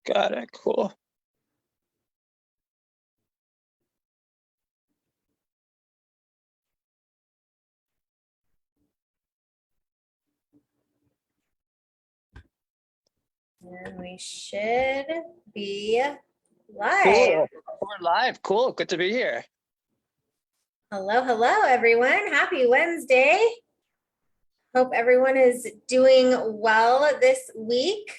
Got it. Cool. And we should be live. Cool. We're live. Cool. Good to be here. Hello, hello, everyone. Happy Wednesday. Hope everyone is doing well this week.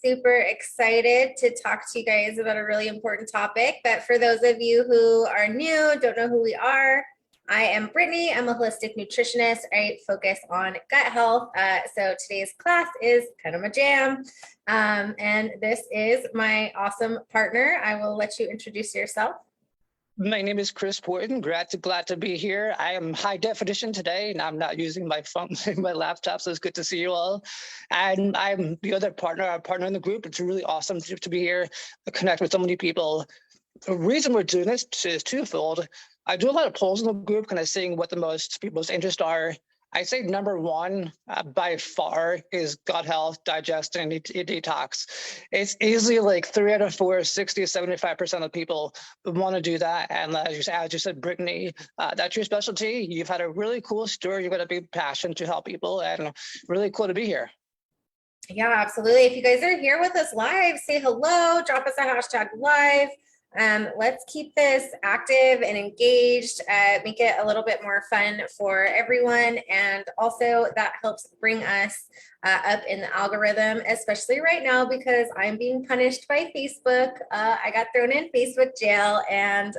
Super excited to talk to you guys about a really important topic. But for those of you who are new, don't know who we are, I am Brittany. I'm a holistic nutritionist. I focus on gut health. So today's class is kind of a jam. And this is my awesome partner. I will let you introduce yourself. My name is Chris Porton. Glad to be here. I am high definition today, and I'm not using my phone, my laptop, so it's good to see you all. And I'm the other partner, our partner in the group. It's really awesome to be here, to connect with so many people. The reason we're doing this is twofold. I do a lot of polls in the group, kind of seeing what the most people's interests are. I say number one by far is gut health, digestion, and detox. It's easily like 3 out of 4, 60 to 75% of people want to do that. And as you said, Brittany, that's your specialty. You've had a really cool story. You've got a big passion to help people, and really cool to be here. Yeah, absolutely. If you guys are here with us live, say hello, drop us a hashtag live. Let's keep this active and engaged, make it a little bit more fun for everyone. And also that helps bring us up in the algorithm, especially right now, because I'm being punished by Facebook. I got thrown in Facebook jail, and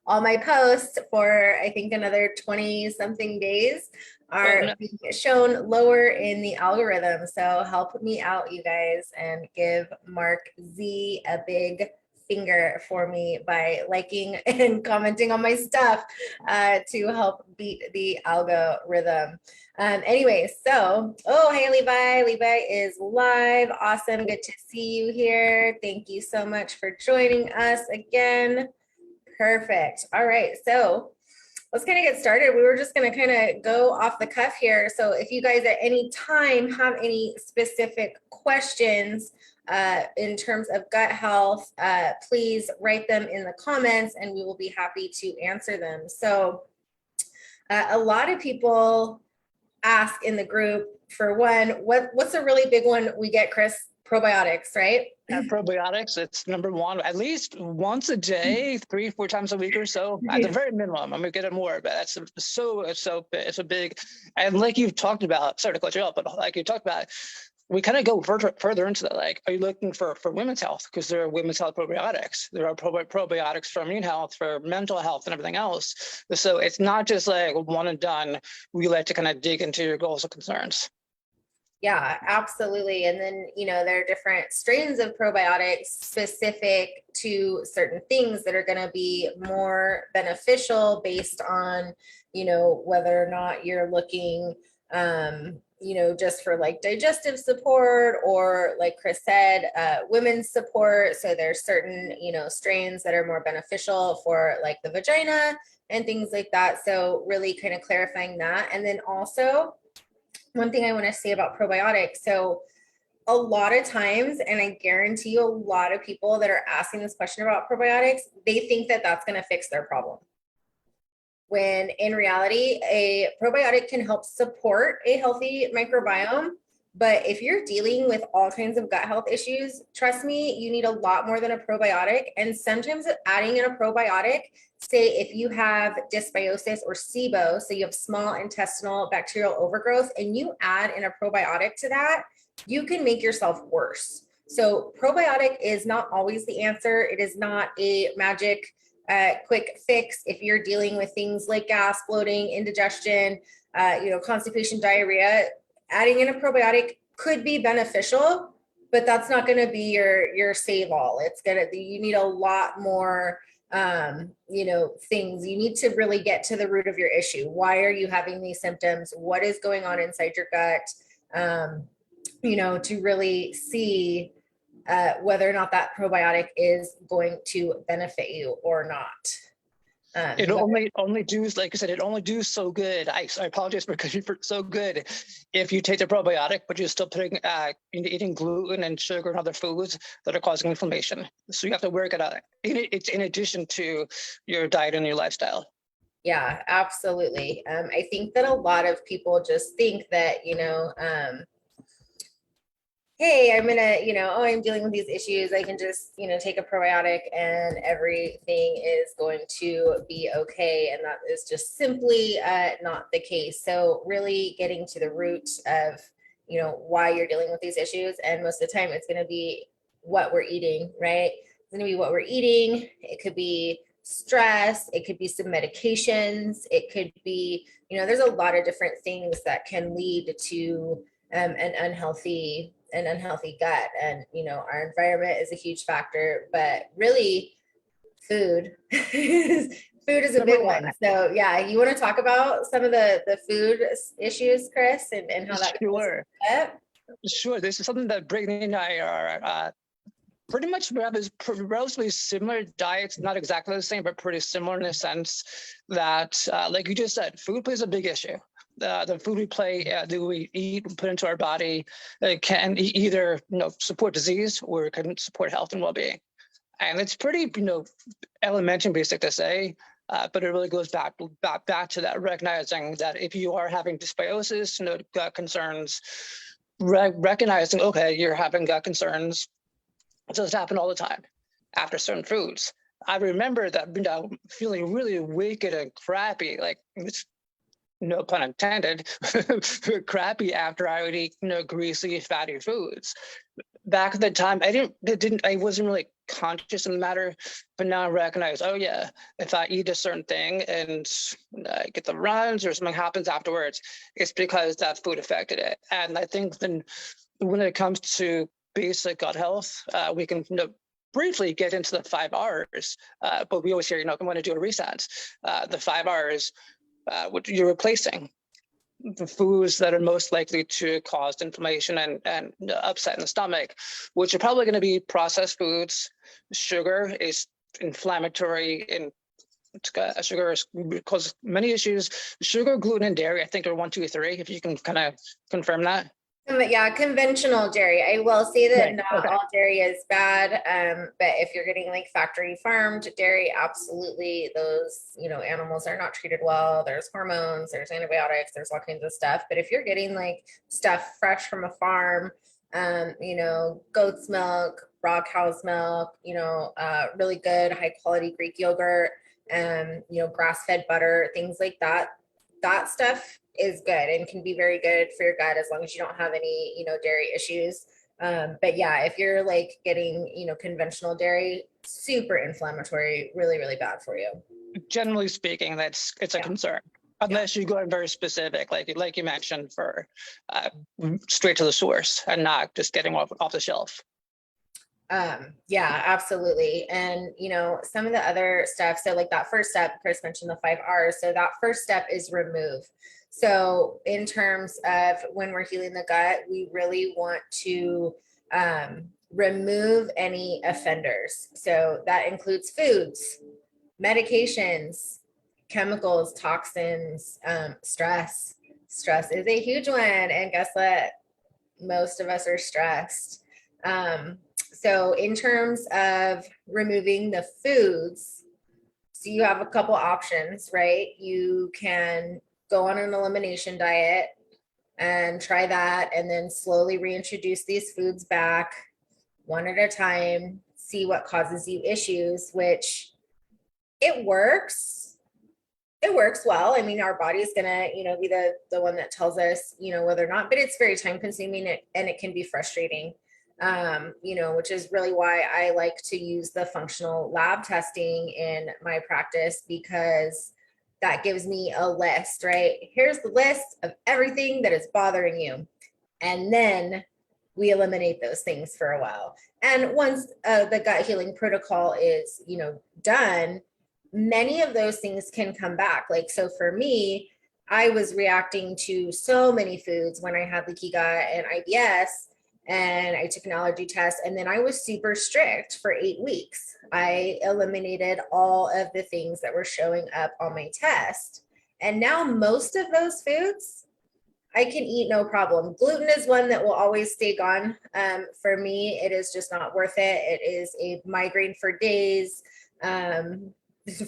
all my posts for, I think, another 20 something days are being shown lower in the algorithm. So help me out, you guys, and give Mark Z a big finger for me by liking and commenting on my stuff to help beat the algorithm. Anyway, so, oh, hey, Levi is live. Awesome. Good to see you here. Thank you so much for joining us again. Perfect. All right. So let's kind of get started. We were just going to kind of go off the cuff here. So if you guys at any time have any specific questions in terms of gut health, please write them in the comments and we will be happy to answer them. So a lot of people ask in the group, for one, what's a really big one we get, Chris? Probiotics, right? Probiotics, it's number one, at least once a day, 3-4 times a week or so, at the very minimum. I'm gonna get it more, but that's it's a big, and like you've talked about, sorry to cut you off, but like you talked about, we kind of go further into that. Like, are you looking for women's health? Because there are women's health probiotics. There are probiotics for immune health, for mental health, and everything else. So it's not just like one and done. We like to kind of dig into your goals and concerns. Yeah, absolutely. And then, there are different strains of probiotics specific to certain things that are going to be more beneficial based on, whether or not you're looking, just for like digestive support, or like Chris said, women's support. So there's certain, strains that are more beneficial for like the vagina and things like that. So really kind of clarifying that. And then also, one thing I want to say about probiotics. So a lot of times, and I guarantee you a lot of people that are asking this question about probiotics, they think that that's going to fix their problem. When in reality, a probiotic can help support a healthy microbiome. But if you're dealing with all kinds of gut health issues, trust me, you need a lot more than a probiotic. And sometimes adding in a probiotic, say if you have dysbiosis or SIBO, so you have small intestinal bacterial overgrowth, and you add in a probiotic to that, you can make yourself worse. So probiotic is not always the answer. It is not a magic quick fix if you're dealing with things like gas, bloating, indigestion, constipation, diarrhea. Adding in a probiotic could be beneficial, but that's not going to be your save all. You need a lot more things. You need to really get to the root of your issue. Why are you having these symptoms? What is going on inside your gut? To really see whether or not that probiotic is going to benefit you or not. It But only does, like I said, it only does so good. I apologize for cutting for so good. If you take the probiotic, but you're still putting eating gluten and sugar and other foods that are causing inflammation. So you have to work it out. It's in addition to your diet and your lifestyle. yeah, absolutely. I think that a lot of people just think that, hey, I'm gonna, oh, I'm dealing with these issues. I can just, take a probiotic and everything is going to be okay. And that is just simply not the case. So really getting to the root of, why you're dealing with these issues. And most of the time it's going to be what we're eating, right? It's going to be what we're eating. It could be stress. It could be some medications. It could be, there's a lot of different things that can lead to an unhealthy gut. And our environment is a huge factor, but really food food is a Number big one, one. So yeah, you want to talk about some of the food issues, Chris, and how that goes sure, with it? sure. This is something that Brittany and I are pretty much we have is relatively similar diets, not exactly the same, but pretty similar in the sense that, like you just said, food plays a big issue. The food we eat and put into our body can either support disease or it can support health and well-being. And it's pretty elementary and basic to say, but it really goes back to that, recognizing that if you are having dysbiosis, gut concerns, recognizing, okay, you're having gut concerns. It does happen all the time after certain foods. I remember that, feeling really wicked and crappy, like it's no pun intended, crappy after I would eat, greasy, fatty foods. Back at the time, I wasn't really conscious of the matter, but now I recognize, oh yeah, if I eat a certain thing and I get the runs or something happens afterwards, it's because that food affected it. And I think then when it comes to basic gut health, we can briefly get into the 5 R's, but we always hear, you want to do a reset. The 5 R's, what you're replacing the foods that are most likely to cause inflammation and upset in the stomach, which are probably going to be processed foods. Sugar is inflammatory and sugar causes many issues. Sugar, gluten, and dairy, I think, are 1, 2, 3. If you can kind of confirm that. Yeah, conventional dairy. I will say that Right. not Okay. all dairy is bad, but if you're getting like factory farmed dairy, absolutely, those animals are not treated well. There's hormones, there's antibiotics, there's all kinds of stuff. But if you're getting like stuff fresh from a farm, goat's milk, raw cow's milk, really good high quality Greek yogurt, grass-fed butter, things like that, that stuff is good and can be very good for your gut as long as you don't have any, dairy issues. But yeah, if you're like getting, conventional dairy, super inflammatory, really, really bad for you. Generally speaking, it's a concern. Unless you go very specific, like you mentioned, for straight to the source and not just getting off the shelf. Yeah, absolutely. And some of the other stuff, so like that first step, Chris mentioned the 5 R's. So that first step is remove. So in terms of when we're healing the gut, we really want to remove any offenders. So that includes foods, medications, chemicals, toxins, stress. Stress is a huge one. And guess what? Most of us are stressed. So in terms of removing the foods, so you have a couple options, right? You can go on an elimination diet and try that, and then slowly reintroduce these foods back one at a time, see what causes you issues, which it works. It works well. I mean, our body is gonna, be the one that tells us, whether or not, but it's very time consuming and it can be frustrating. Which is really why I like to use the functional lab testing in my practice, because that gives me a list, right? Here's the list of everything that is bothering you. And then we eliminate those things for a while. And once the gut healing protocol is, done, many of those things can come back. Like, so for me, I was reacting to so many foods when I had leaky gut and IBS. and I took an allergy test, and then I was super strict for 8 weeks. I eliminated all of the things that were showing up on my test. And now most of those foods I can eat no problem. Gluten is one that will always stay gone. For me, it is just not worth it. It is a migraine for days.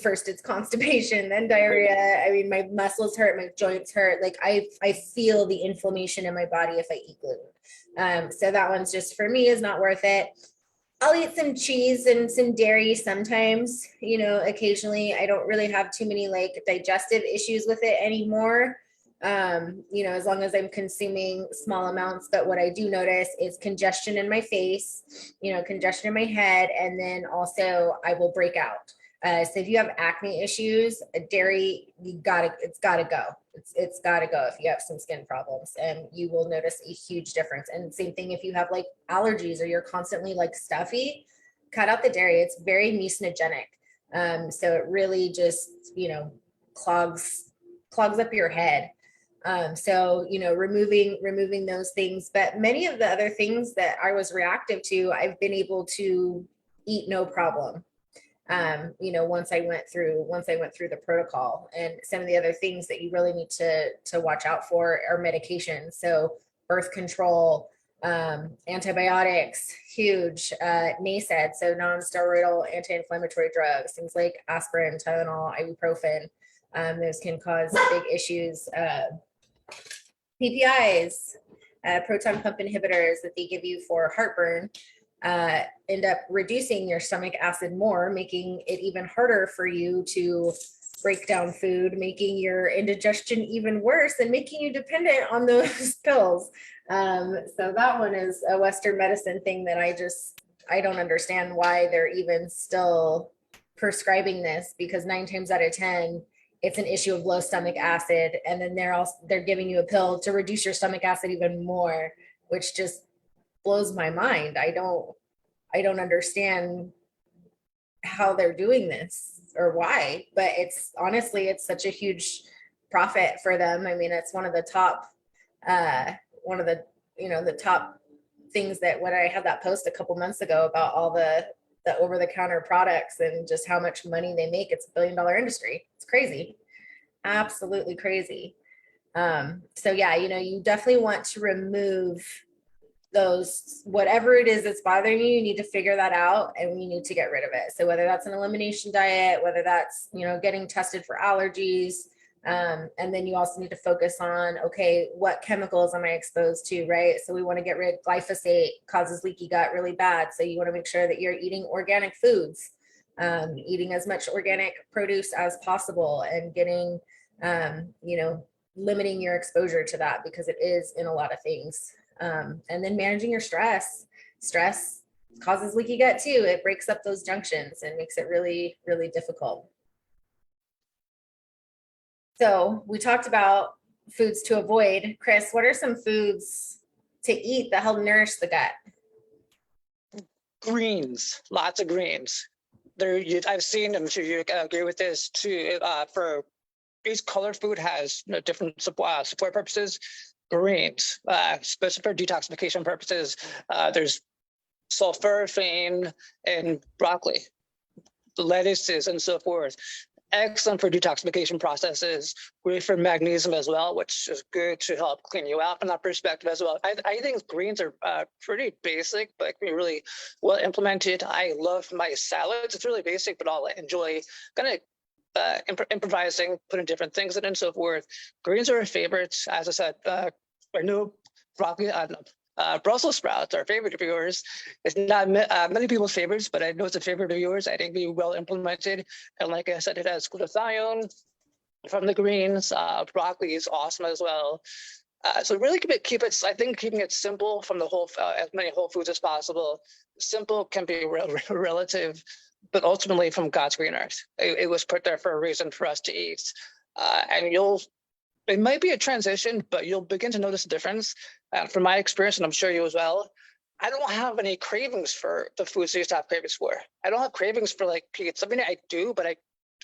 First it's constipation, then diarrhea. I mean, my muscles hurt, my joints hurt. Like I feel the inflammation in my body if I eat gluten. So that one's just, for me, is not worth it. I'll eat some cheese and some dairy sometimes, occasionally. I don't really have too many like digestive issues with it anymore. As long as I'm consuming small amounts. But what I do notice is congestion in my face, congestion in my head, and then also I will break out. So if you have acne issues, dairy, it's gotta go. It's gotta go if you have some skin problems, and you will notice a huge difference. And same thing if you have like allergies or you're constantly like stuffy, cut out the dairy. It's very mucinogenic. So it really just, clogs up your head. So, removing those things. But many of the other things that I was reactive to, I've been able to eat no problem. Once I went through the protocol. And some of the other things that you really need to watch out for are medications. So birth control, antibiotics, huge, NSAID, so non-steroidal anti-inflammatory drugs, things like aspirin, Tylenol, ibuprofen. Those can cause big issues. PPIs, proton pump inhibitors that they give you for heartburn, end up reducing your stomach acid more, making it even harder for you to break down food, making your indigestion even worse, and making you dependent on those pills. So that one is a Western medicine thing that I don't understand why they're even still prescribing this, because 9 times out of 10, it's an issue of low stomach acid. And then they're giving you a pill to reduce your stomach acid even more, which just blows my mind. I don't understand how they're doing this or why, but it's honestly, it's such a huge profit for them. I mean, it's one of the top, the top things that when I had that post a couple months ago about all the over-the-counter products and just how much money they make, it's $1 billion industry. It's crazy, absolutely crazy. So yeah, you definitely want to remove those, whatever it is that's bothering you, you need to figure that out and you need to get rid of it. So whether that's an elimination diet, whether that's, getting tested for allergies, and then you also need to focus on, okay, what chemicals am I exposed to, right? So we want to get rid of glyphosate, causes leaky gut really bad. So you want to make sure that you're eating organic foods, eating as much organic produce as possible, and getting, limiting your exposure to that, because it is in a lot of things. And then managing your stress. Stress causes leaky gut too. It breaks up those junctions and makes it really, really difficult. So we talked about foods to avoid. Chris, what are some foods to eat that help nourish the gut? Greens, lots of greens. I've seen, I'm sure you agree with this too, for each color food has different support purposes. Greens, especially for detoxification purposes, there's sulforaphane in broccoli, lettuces, and so forth. Excellent for detoxification processes, great for magnesium as well, which is good to help clean you out from that perspective as well. I think greens are pretty basic, but can be really well implemented. I love my salads. It's really basic, but I'll enjoy kind of improvising, putting different things in and so forth. Greens are favorites. As I said, I know broccoli, Brussels sprouts are a favorite of yours. It's not many people's favorites, but I know it's a favorite of yours. I think be well implemented. And like I said, it has glutathione from the greens. Broccoli is awesome as well. So really keep it, I think keeping it simple from the whole, as many whole foods as possible. Simple can be relative, but ultimately from God's green earth. It was put there for a reason for us to eat. And it might be a transition, but you'll begin to notice a difference. From my experience, and I'm sure you as well, I don't have any cravings for the foods I used to have cravings for. I don't have cravings for like pizza. I mean, I do, but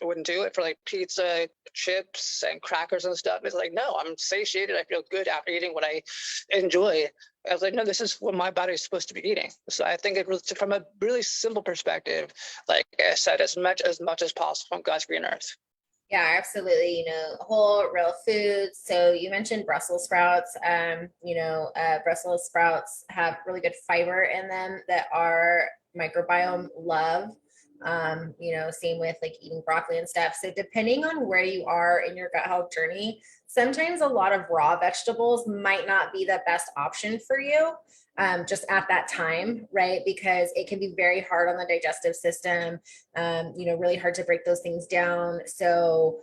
wouldn't do it for like pizza, chips, and crackers and stuff. It's like, no, I'm satiated. I feel good after eating what I enjoy. I was like, no, this is what my body is supposed to be eating. So I think it was from a really simple perspective, like I said, as much as possible on God's green earth. Yeah, absolutely. Whole real foods. So you mentioned Brussels sprouts. Brussels sprouts have really good fiber in them that our microbiome love. Same with like eating broccoli and stuff. So depending on where you are in your gut health journey, sometimes a lot of raw vegetables might not be the best option for you, just at that time, right? Because it can be very hard on the digestive system, really hard to break those things down. So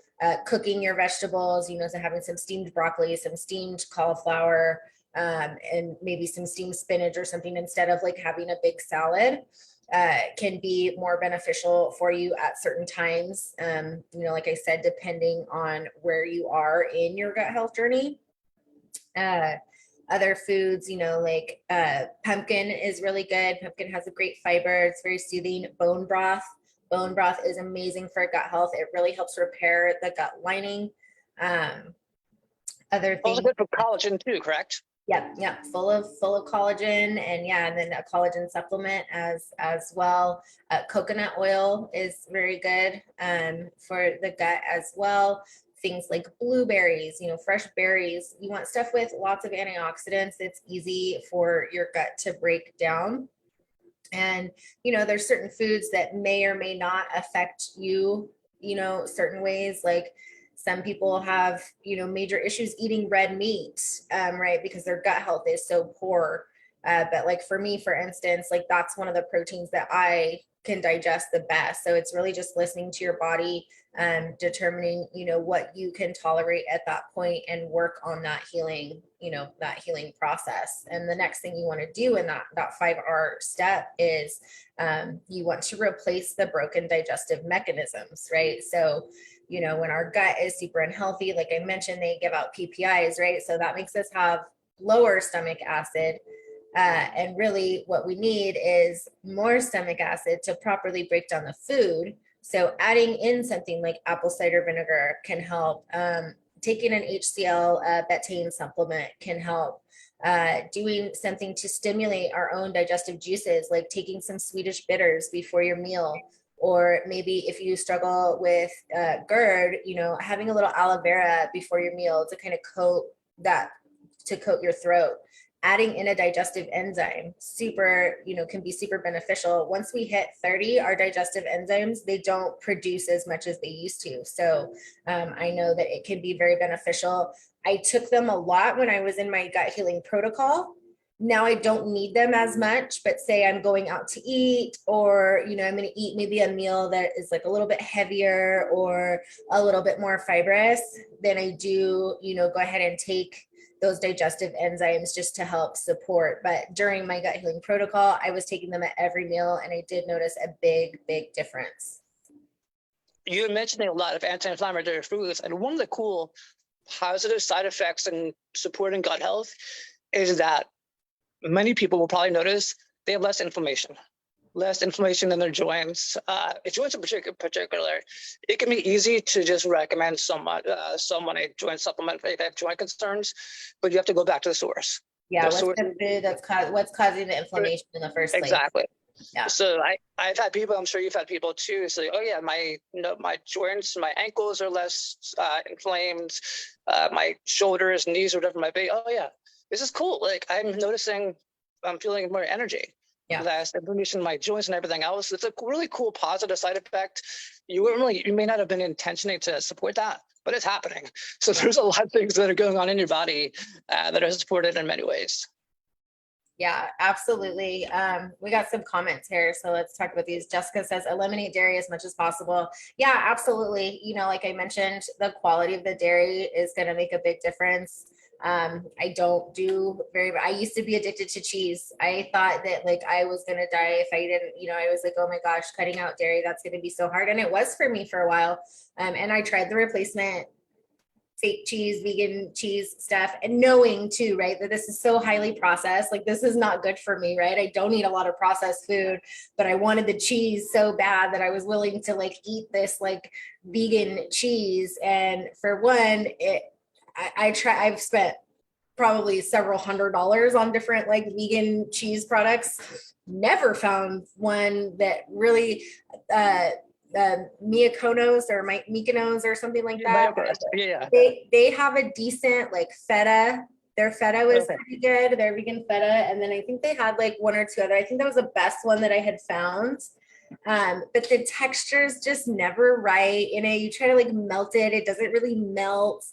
cooking your vegetables, so having some steamed broccoli, some steamed cauliflower, and maybe some steamed spinach or something instead of like having a big salad. Can be more beneficial for you at certain times. Like I said, depending on where you are in your gut health journey. Other foods, like pumpkin is really good. Pumpkin has a great fiber. It's very soothing. Bone broth. Bone broth is amazing for gut health. It really helps repair the gut lining. Other things. Also good for collagen too, correct? Yep, full of collagen, and then a collagen supplement as well. Coconut oil is very good for the gut as well. Things like blueberries, fresh berries. You want stuff with lots of antioxidants. It's easy for your gut to break down. And there's certain foods that may or may not affect you, certain ways, like some people have, major issues eating red meat, right? Because their gut health is so poor. But like for me, for instance, like that's one of the proteins that I can digest the best. So it's really just listening to your body, determining, what you can tolerate at that point and work on that healing, that healing process. And the next thing you want to do in that 5R step is you want to replace the broken digestive mechanisms, right? So when our gut is super unhealthy, like I mentioned, they give out PPIs, right? So that makes us have lower stomach acid. And really what we need is more stomach acid to properly break down the food. So adding in something like apple cider vinegar can help. Taking an HCl betaine supplement can help. Doing something to stimulate our own digestive juices, like taking some Swedish bitters before your meal. Or maybe if you struggle with GERD, having a little aloe vera before your meal to kind of coat your throat. Adding in a digestive enzyme, can be super beneficial. Once we hit 30, our digestive enzymes, they don't produce as much as they used to. So I know that it can be very beneficial. I took them a lot when I was in my gut healing protocol. Now I don't need them as much, but say I'm going out to eat, or, I'm going to eat maybe a meal that is like a little bit heavier or a little bit more fibrous, then I do, go ahead and take those digestive enzymes just to help support. But during my gut healing protocol, I was taking them at every meal, and I did notice a big, big difference. You're mentioning a lot of anti-inflammatory foods, and one of the cool positive side effects in supporting gut health is that many people will probably notice they have less inflammation in their joints. Joints in particular, it can be easy to just recommend someone a joint supplement if they have joint concerns, but you have to go back to the source. Yeah, what's causing the inflammation in the first place? Exactly. Yeah. So I've had people, I'm sure you've had people too, say, oh yeah, my joints, my ankles are less inflamed, my shoulders, knees, or whatever it might be. Oh yeah, this is cool. Like I'm noticing I'm feeling more energy. Yeah. Less inflammation in my joints and everything else. It's a really cool positive side effect. You may not have been intentioning to support that, but it's happening. So there's a lot of things that are going on in your body that are supported in many ways. Yeah, absolutely. We got some comments here, so let's talk about these. Jessica says, eliminate dairy as much as possible. Yeah, absolutely. Like I mentioned, the quality of the dairy is going to make a big difference. I don't do I used to be addicted to cheese. I thought that like I was going to die if I didn't, I was like, oh my gosh, cutting out dairy, that's going to be so hard. And it was for me for a while. And I tried the replacement fake cheese, vegan cheese stuff, and knowing too, right, that this is so highly processed. Like, this is not good for me, right? I don't eat a lot of processed food, but I wanted the cheese so bad that I was willing to like eat this like vegan cheese. And for one, I've spent probably several $100s on different like vegan cheese products. Never found one that really Mykonos or Mykonos or something like that. Yeah. They have a decent like feta. Their feta was pretty good. Their vegan feta, and then I think they had like one or two other. I think that was the best one that I had found. But the texture's just never right. You know, you try to like melt it, it doesn't really melt.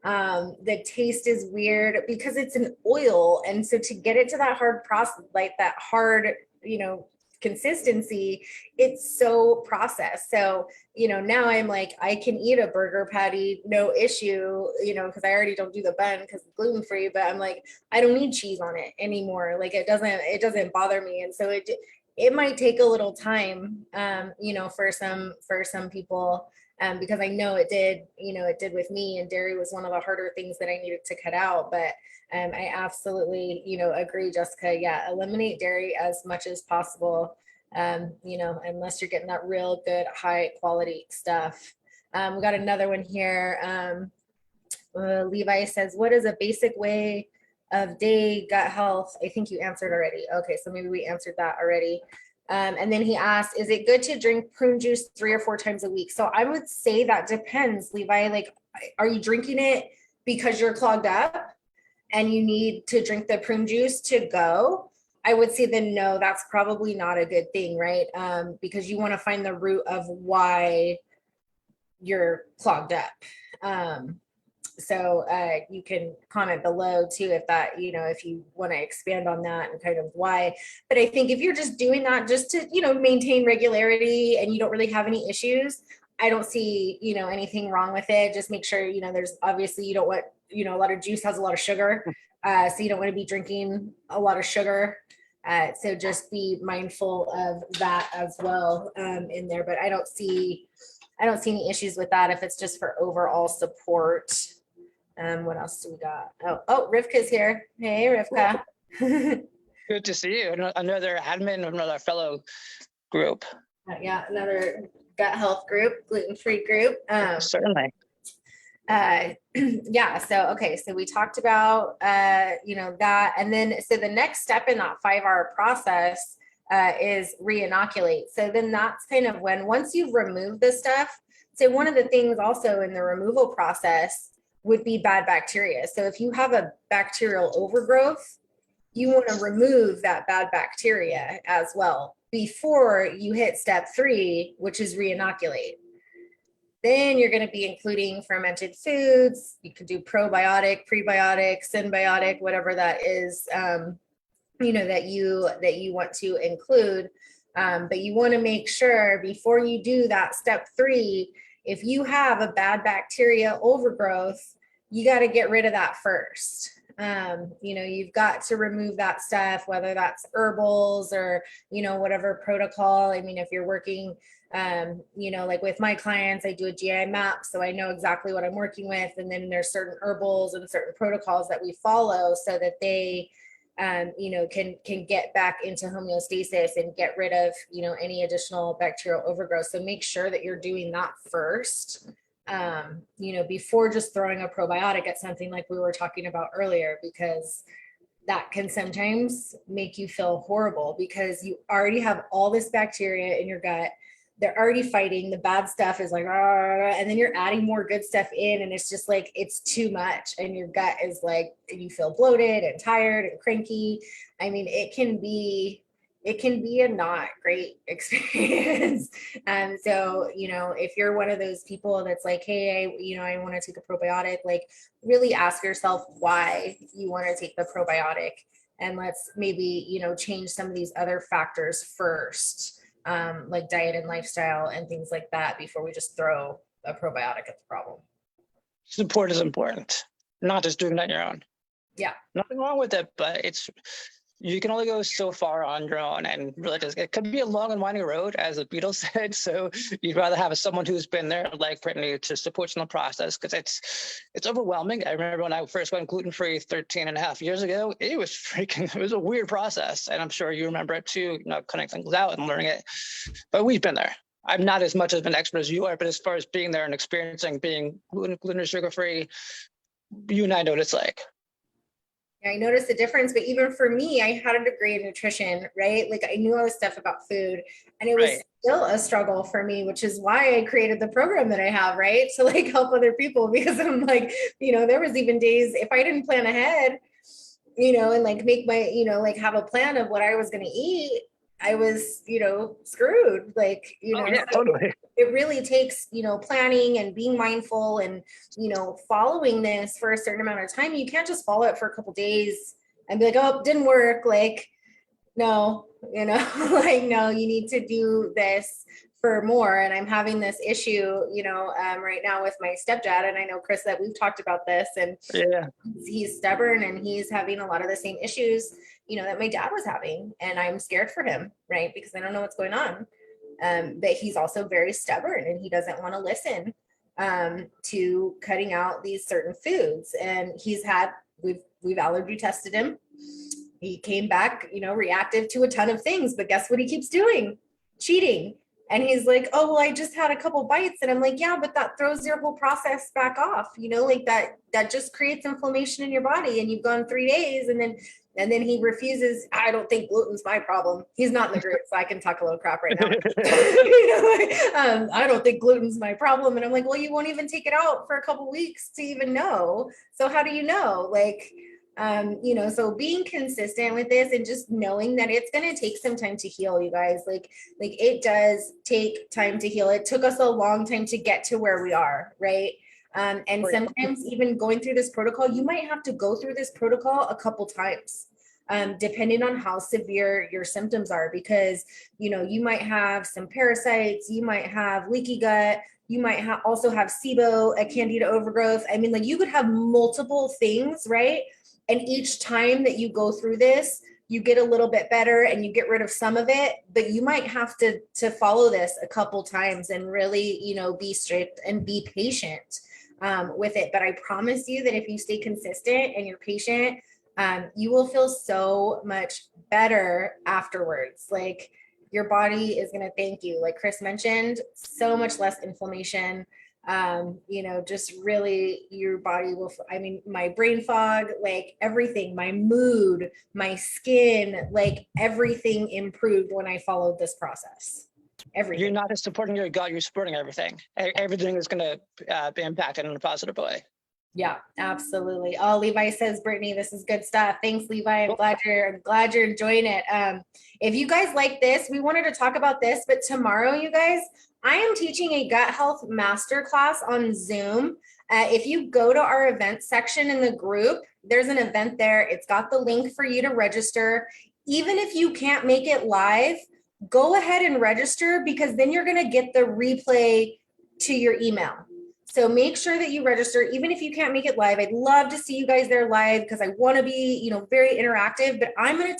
The taste is weird because it's an oil, and so to get it to that hard process, like that hard, you know, consistency, it's so processed. So, you know, now I'm like, I can eat a burger patty, no issue, you know, because I already don't do the bun because it's gluten free, but I'm like, I don't need cheese on it anymore. Like, it doesn't bother me. And so it might take a little time, you know, for some people, because I know it did, you know, it did with me, and dairy was one of the harder things that I needed to cut out. But I absolutely, you know, agree, Jessica. Yeah, eliminate dairy as much as possible, you know, unless you're getting that real good, high quality stuff. We got another one here. Levi says, what is a basic way of day gut health? I think you answered already. Okay, so maybe we answered that already. And then he asked, is it good to drink prune juice 3 or 4 times a week? So I would say that depends, Levi. Like, are you drinking it because you're clogged up and you need to drink the prune juice to go? I would say then no, that's probably not a good thing, right? Because you want to find the root of why you're clogged up. So you can comment below too if that, you know, if you want to expand on that and kind of why. But I think if you're just doing that just to, you know, maintain regularity and you don't really have any issues, I don't see, you know, anything wrong with it. Just make sure, you know, there's obviously, you don't want, you know, a lot of juice has a lot of sugar. So you don't want to be drinking a lot of sugar. So just be mindful of that as well in there. But I don't see any issues with that if it's just for overall support. What else do we got? Oh, Rivka's here. Hey, Rivka. Good to see you. Another admin of another fellow group. Yeah, another gut health group, gluten-free group. Certainly. Yeah, so okay, so we talked about you know, that, and then so the next step in that 5-hour process is re-inoculate. So then that's kind of when, once you've removed the stuff, so one of the things also in the removal process would be bad bacteria. So if you have a bacterial overgrowth, you want to remove that bad bacteria as well before you hit step 3, which is re-inoculate. Then you're going to be including fermented foods. You could do probiotic, prebiotic, symbiotic, whatever that is, you know, that you want to include. But you want to make sure before you do that step 3, if you have a bad bacteria overgrowth, you got to get rid of that first. You know, you've got to remove that stuff, whether that's herbals or, you know, whatever protocol. I mean, if you're working, you know, like with my clients, I do a GI map, so I know exactly what I'm working with. And then there's certain herbals and certain protocols that we follow so that they, you know, can get back into homeostasis and get rid of, you know, any additional bacterial overgrowth. So make sure that you're doing that first, you know, before just throwing a probiotic at something like we were talking about earlier, because that can sometimes make you feel horrible because you already have all this bacteria in your gut. They're already fighting. The bad stuff is like, and then you're adding more good stuff in, and it's just like, it's too much. And your gut is like, you feel bloated and tired and cranky. I mean, it can be a not great experience. So, you know, if you're one of those people that's like, hey, I want to take a probiotic, like really ask yourself why you want to take the probiotic, and let's maybe, you know, change some of these other factors first. Like diet and lifestyle and things like that before we just throw a probiotic at the problem. Support is important, not just doing it on your own. Yeah. Nothing wrong with it, but You can only go so far on your own, and really just, it could be a long and winding road, as the Beatles said. So you'd rather have someone who's been there, like Brittany, to support you in the process, because it's overwhelming. I remember when I first went gluten-free 13 and a half years ago, it was a weird process. And I'm sure you remember it too, cutting things out and learning it. But we've been there. I'm not as much of an expert as you are, but as far as being there and experiencing being gluten or sugar-free, you and I know what it's like. I noticed the difference, but even for me, I had a degree in nutrition, right? Like I knew all this stuff about food, and it was Right. still a struggle for me, which is why I created the program that I have, right? To like help other people, because I'm like, there was even days if I didn't plan ahead, and like make my, like have a plan of what I was going to eat, I was, screwed. Like, Oh yeah, so totally. it really takes, planning and being mindful and, following this for a certain amount of time. You can't just follow it for a couple days and be like, oh, it didn't work. Like, no, like, no, you need to do this for more. And I'm having this issue, right now with my stepdad. And I know, Chris, that we've talked about this, and Yeah. he's stubborn and he's having a lot of the same issues, that my dad was having. And I'm scared for him, right? Because I don't know what's going on. But he's also very stubborn and he doesn't want to listen to cutting out these certain foods. And we've allergy tested him. He came back, reactive to a ton of things, but guess what he keeps doing? Cheating. And he's like, oh, well, I just had a couple bites. And I'm like, yeah, but that throws your whole process back off, like that just creates inflammation in your body. And you've gone 3 days, and then he refuses. I don't think gluten's my problem. He's not in the group, so I can talk a little crap right now. I don't think gluten's my problem. And I'm like, well, you won't even take it out for a couple weeks to even know. So how do you know? Like, so being consistent with this and just knowing that it's going to take some time to heal, you guys, like it does take time to heal. It took us a long time to get to where we are. Right. And sometimes even going through this protocol, you might have to go through this protocol a couple times, depending on how severe your symptoms are, because, you might have some parasites, you might have leaky gut, you might also have SIBO, a candida overgrowth. I mean, like you could have multiple things, right? And each time that you go through this, you get a little bit better and you get rid of some of it, but you might have to follow this a couple times and really, be strict and be patient with it. But I promise you that if you stay consistent and you're patient, you will feel so much better afterwards. Like your body is going to thank you. Like Chris mentioned, so much less inflammation. Just really your body will, my brain fog, like everything, my mood, my skin, like everything improved when I followed this process. Everything. You're not just supporting your gut, you're supporting everything. Everything is going to be impacted in a positive way. Yeah, absolutely. Oh, Levi says, Brittany, this is good stuff. Thanks, Levi. I'm glad you're enjoying it. If you guys like this, we wanted to talk about this, but tomorrow, you guys, I am teaching a gut health masterclass on Zoom. If you go to our event section in the group, there's an event there. It's got the link for you to register. Even if you can't make it live, go ahead and register, because then you're going to get the replay to your email. So make sure that you register, even if you can't make it live. I'd love to see you guys there live, because I want to be, very interactive, but I'm going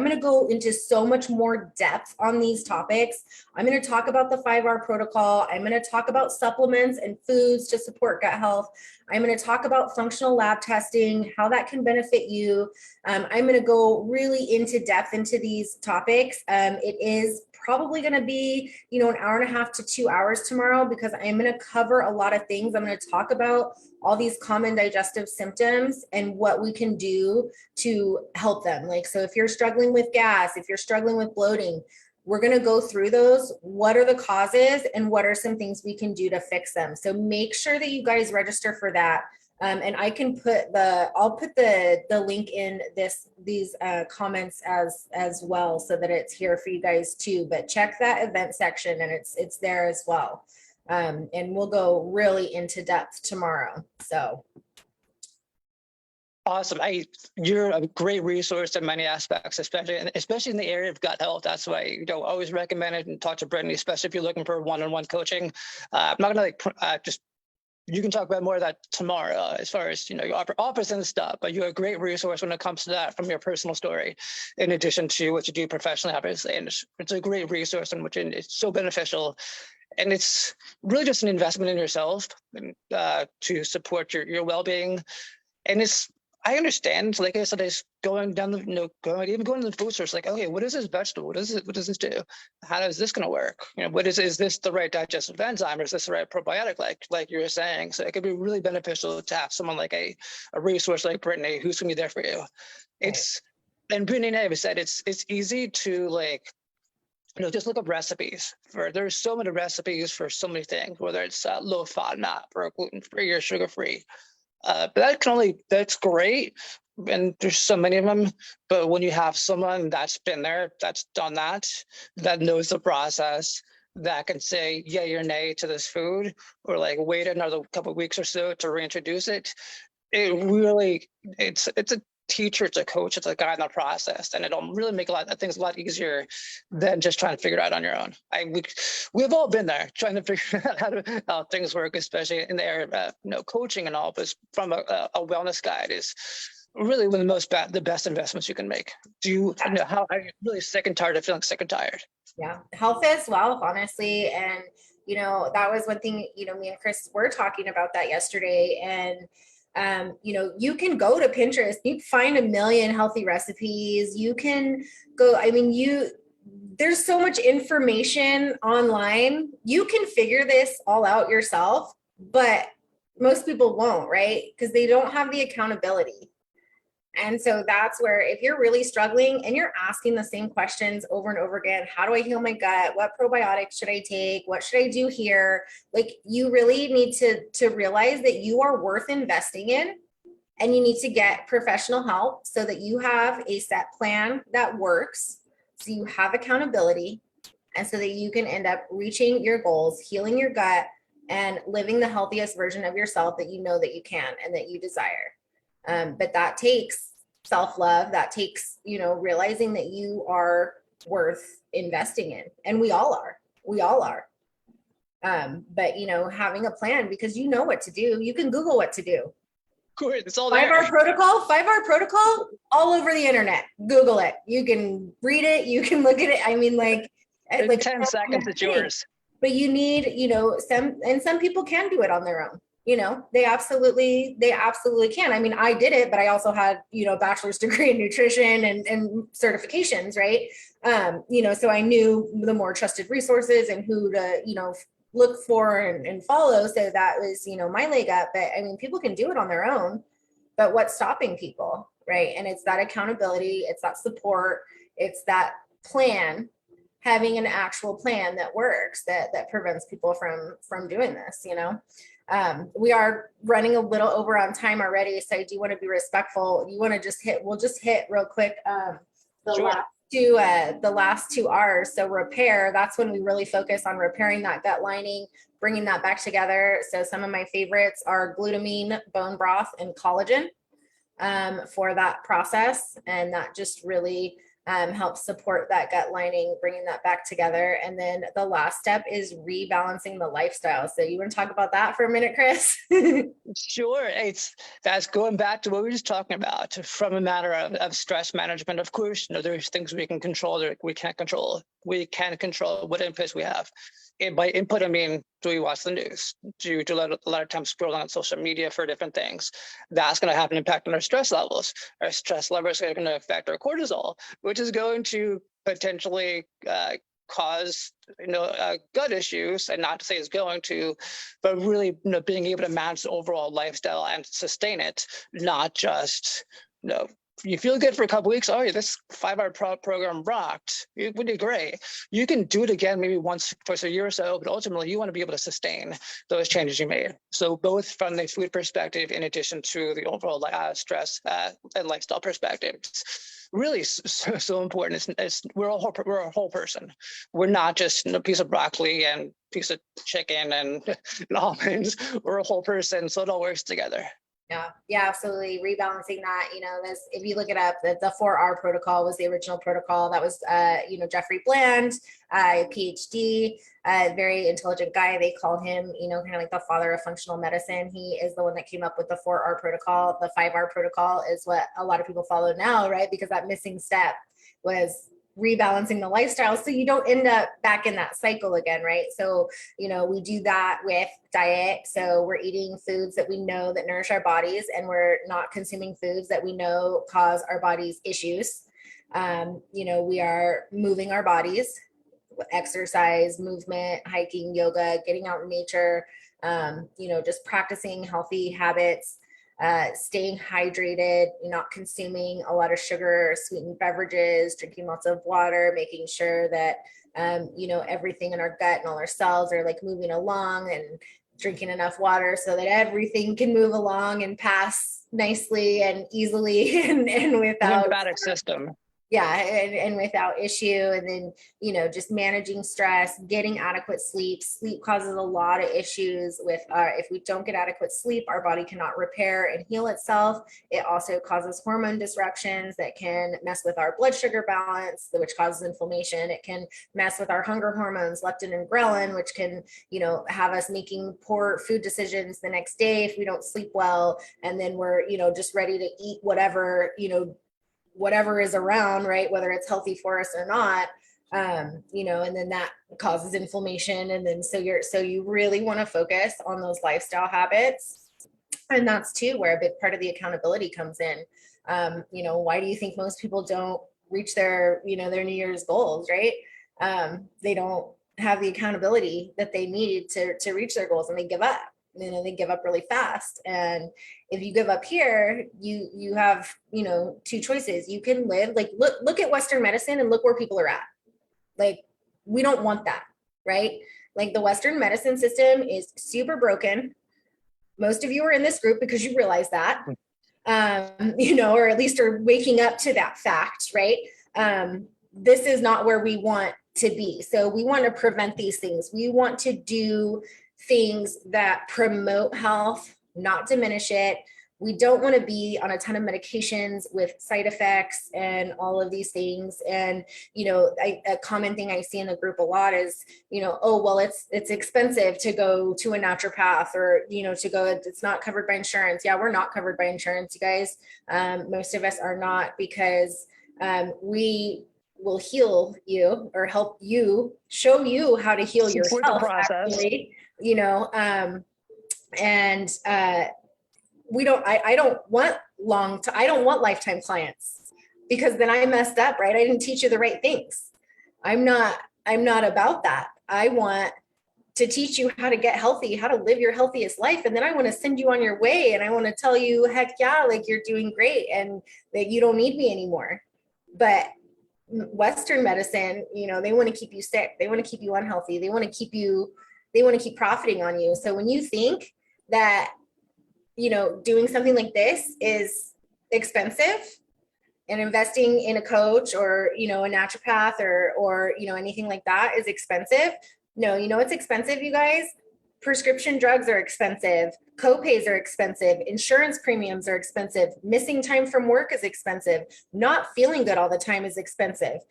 to go into so much more depth on these topics. I'm going to talk about the 5R protocol. I'm going to talk about supplements and foods to support gut health. I'm going to talk about functional lab testing, how that can benefit you. I'm going to go really into depth into these topics. It is probably going to be, an hour and a half to 2 hours tomorrow, because I'm going to cover a lot of things. I'm going to talk about all these common digestive symptoms and what we can do to help them. Like, so if you're struggling with gas, if you're struggling with bloating, we're going to go through those. What are the causes and what are some things we can do to fix them? So make sure that you guys register for that. And I can I'll put the link in these comments as well, so that it's here for you guys too. But check that event section, and it's there as well. And we'll go really into depth tomorrow. So. Awesome. You're a great resource in many aspects, especially in the area of gut health. That's why always recommend it and talk to Brittany, especially if you're looking for one-on-one coaching. I'm not gonna just you can talk about more of that tomorrow, as far as, you offers and stuff, but you're a great resource when it comes to that from your personal story, in addition to what you do professionally, obviously. And it's a great resource in which it's so beneficial. And it's really just an investment in yourself, to support your well-being. And I understand, like I said, it's going down the, even going to the food source, like, okay, what is this vegetable? What does this do? How is this going to work? Is this the right digestive enzyme, or is this the right probiotic, like you were saying? So it could be really beneficial to have someone like a resource like Brittany, who's going to be there for you. And Brittany and I have said, it's easy to, like, just look up recipes there's so many recipes for so many things, whether it's low FODMAP or gluten-free or sugar-free. But that's great. And there's so many of them. But when you have someone that's been there, that's done that knows the process, that can say yay or nay to this food, or like wait another couple of weeks or so to reintroduce it. It's a teacher, it's a coach, it's a guide in the process, and it'll really make a lot of things a lot easier than just trying to figure it out on your own. We've all been there trying to figure out how things work, especially in the area of coaching and all. But from a wellness guide is really one of the best investments you can make. How are you really sick and tired of feeling sick and tired? Yeah, health is wealth, honestly. And that was one thing, me and Chris were talking about that yesterday. And you can go to Pinterest, you find a million healthy recipes. You can go, there's so much information online. You can figure this all out yourself, but most people won't, right? Because they don't have the accountability. And so that's where, if you're really struggling and you're asking the same questions over and over again, how do I heal my gut? What probiotics should I take? What should I do here? Like, you really need to realize that you are worth investing in, and you need to get professional help so that you have a set plan that works. So you have accountability, and so that you can end up reaching your goals, healing your gut, and living the healthiest version of yourself that you know that you can and that you desire. But that takes self-love. That takes, realizing that you are worth investing in. And we all are. But, having a plan, because you know what to do. You can Google what to do. Good. It's all there. 5-hour protocol, all over the internet. Google it. You can read it. You can look at it. In 10 seconds, it's yours. But you need, some people can do it on their own. They absolutely can. I did it, but I also had, a bachelor's degree in nutrition and certifications, right? So I knew the more trusted resources and who to, look for and follow. So that was, my leg up. But people can do it on their own, but what's stopping people, right? And it's that accountability, it's that support, it's that plan, having an actual plan that works, that prevents people from doing this, we are running a little over on time already, so I do want to be respectful. We'll just hit real quick the last two R's. So repair, that's when we really focus on repairing that gut lining, bringing that back together. So some of my favorites are glutamine, bone broth, and collagen for that process, and that just really helps support that gut lining, bringing that back together. And then the last step is rebalancing the lifestyle. So you want to talk about that for a minute, Chris? Sure. That's going back to what we were just talking about, from a matter of stress management. Of course, there's things we can control that we can't control. We can control what inputs we have. And by input, I mean, do we watch the news? Do you do a lot of times scrolling on social media for different things? That's going to have an impact on our stress levels. Our stress levels are going to affect our cortisol, which is going to potentially cause gut issues. And not to say it's going to, but really being able to manage the overall lifestyle and sustain it, not just you feel good for a couple of weeks. Oh, yeah, this 5-hour program rocked. It would be great. You can do it again, maybe once, twice a year or so, but ultimately you want to be able to sustain those changes you made. So both from the food perspective, in addition to the overall stress and lifestyle perspective, it's really so important. We're a whole person. We're not just a piece of broccoli and piece of chicken and almonds. We're a whole person, so it all works together. Yeah, absolutely. Rebalancing that, this, if you look it up, the 4R protocol was the original protocol. That was, Jeffrey Bland, PhD, very intelligent guy. They called him, kind of like the father of functional medicine. He is the one that came up with the 4R protocol. The 5R protocol is what a lot of people follow now, right? Because that missing step was rebalancing the lifestyle so you don't end up back in that cycle again, right? So, we do that with diet. So we're eating foods that we know that nourish our bodies, and we're not consuming foods that we know cause our bodies issues. We are moving our bodies, exercise, movement, hiking, yoga, getting out in nature, just practicing healthy habits, staying hydrated, not consuming a lot of sugar, sweetened beverages, drinking lots of water, making sure that, everything in our gut and all our cells are like moving along, and drinking enough water so that everything can move along and pass nicely and easily and without lymphatic system. And without issue. And then, just managing stress, getting adequate sleep. Sleep causes a lot of issues with if we don't get adequate sleep, our body cannot repair and heal itself. It also causes hormone disruptions that can mess with our blood sugar balance, which causes inflammation. It can mess with our hunger hormones, leptin and ghrelin, which can, have us making poor food decisions the next day if we don't sleep well. And then we're, just ready to eat whatever is around, right? Whether it's healthy for us or not, and then that causes inflammation. And then, so you really want to focus on those lifestyle habits. And that's too, where a big part of the accountability comes in. Why do you think most people don't reach their New Year's goals, right? They don't have the accountability that they need to reach their goals, and they give up. They give up really fast. And if you give up here, you have, two choices. You can live, like, look at Western medicine and look where people are at. Like, we don't want that, right? Like, the Western medicine system is super broken. Most of you are in this group because you realize that, or at least are waking up to that fact, right? This is not where we want to be. So we want to prevent these things. We want to do things that promote health, not diminish it. We don't want to be on a ton of medications with side effects and all of these things. And, a common thing I see in the group a lot is, oh, well, it's expensive to go to a naturopath, or, it's not covered by insurance. Yeah, we're not covered by insurance, you guys. Most of us are not, because we will heal you or help you, show you how to heal yourself, actually. We don't, I don't want I don't want lifetime clients, because then I messed up, right? I didn't teach you the right things. I'm not about that. I want to teach you how to get healthy, how to live your healthiest life. And then I want to send you on your way. And I want to tell you, heck yeah, like, you're doing great and that you don't need me anymore. But Western medicine, they want to keep you sick. They want to keep you unhealthy. They want to keep profiting on you. So when you think that, doing something like this is expensive, and investing in a coach or, a naturopath or, anything like that is expensive. No, it's expensive, you guys. Prescription drugs are expensive. Co-pays are expensive. Insurance premiums are expensive. Missing time from work is expensive. Not feeling good all the time is expensive.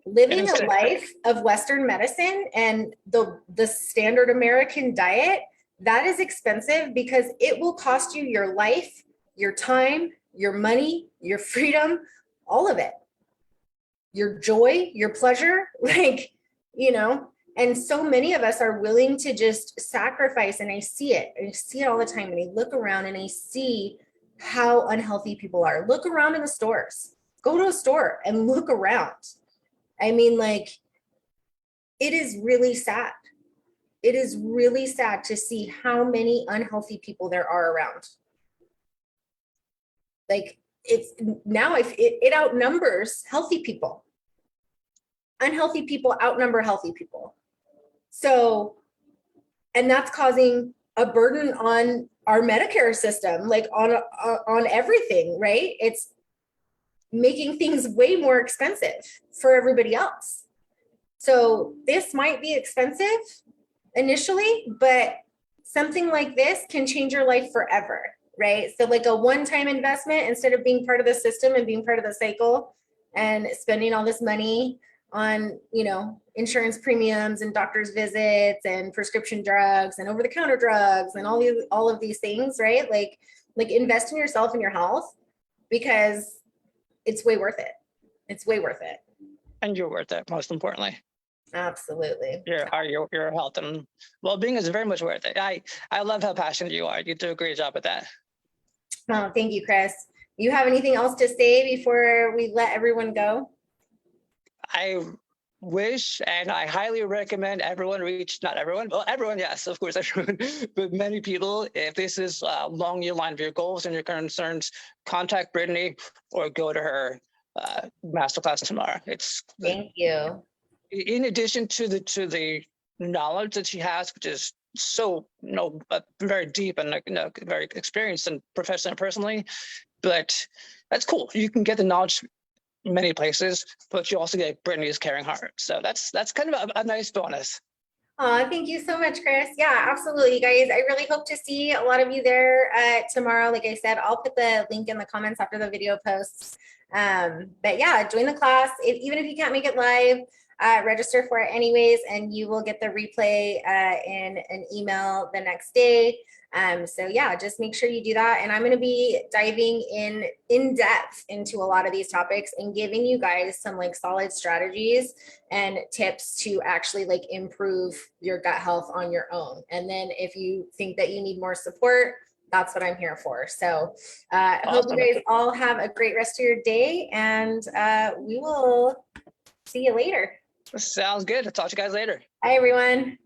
Living a life of Western medicine and the standard American diet, that is expensive, because it will cost you your life, your time, your money, your freedom, all of it. Your joy, your pleasure, and so many of us are willing to just sacrifice. And I see it all the time. And I look around and I see how unhealthy people are. Look around in the stores. Go to a store and look around. I mean, like, it is really sad. It is really sad to see how many unhealthy people there are around. Like, it outnumbers healthy people. Unhealthy people outnumber healthy people. So, and that's causing a burden on our Medicare system, like on everything, right? It's making things way more expensive for everybody else. So this might be expensive initially, but something like this can change your life forever. right? So like a one-time investment instead of being part of the system and being part of the cycle and spending all this money on, you know, insurance premiums and doctor's visits and prescription drugs and over-the-counter drugs and all of these things, right? Like invest in yourself and your health, because it's way worth it. It's way worth it. And you're worth it, most importantly. Absolutely. Your health and well-being is very much worth it. I love how passionate you are. You do a great job at that. Oh, thank you, Chris. You have anything else to say before we let everyone go? I wish and I highly recommend everyone reach, not everyone, well, everyone, yes, of course, everyone, but many people, if this is along your line of your goals and your concerns, contact Brittany or go to her masterclass tomorrow. Thank you. In addition to the knowledge that she has, which is so very deep and very experienced and professionally and personally, but that's cool. You can get the knowledge many places, but you also get Brittany's caring heart. So that's kind of a nice bonus. Oh, thank you so much, Chris. Yeah, absolutely, you guys. I really hope to see a lot of you there tomorrow. Like I said, I'll put the link in the comments after the video posts. But yeah, join the class. Even if you can't make it live, register for it anyways, and you will get the replay in an email the next day. So yeah, just make sure you do that. And I'm going to be diving in depth into a lot of these topics and giving you guys some like solid strategies and tips to actually like improve your gut health on your own. And then if you think that you need more support, that's what I'm here for. So I hope you guys all have a great rest of your day, and we will see you later. Sounds good. I'll talk to you guys later. Bye, everyone.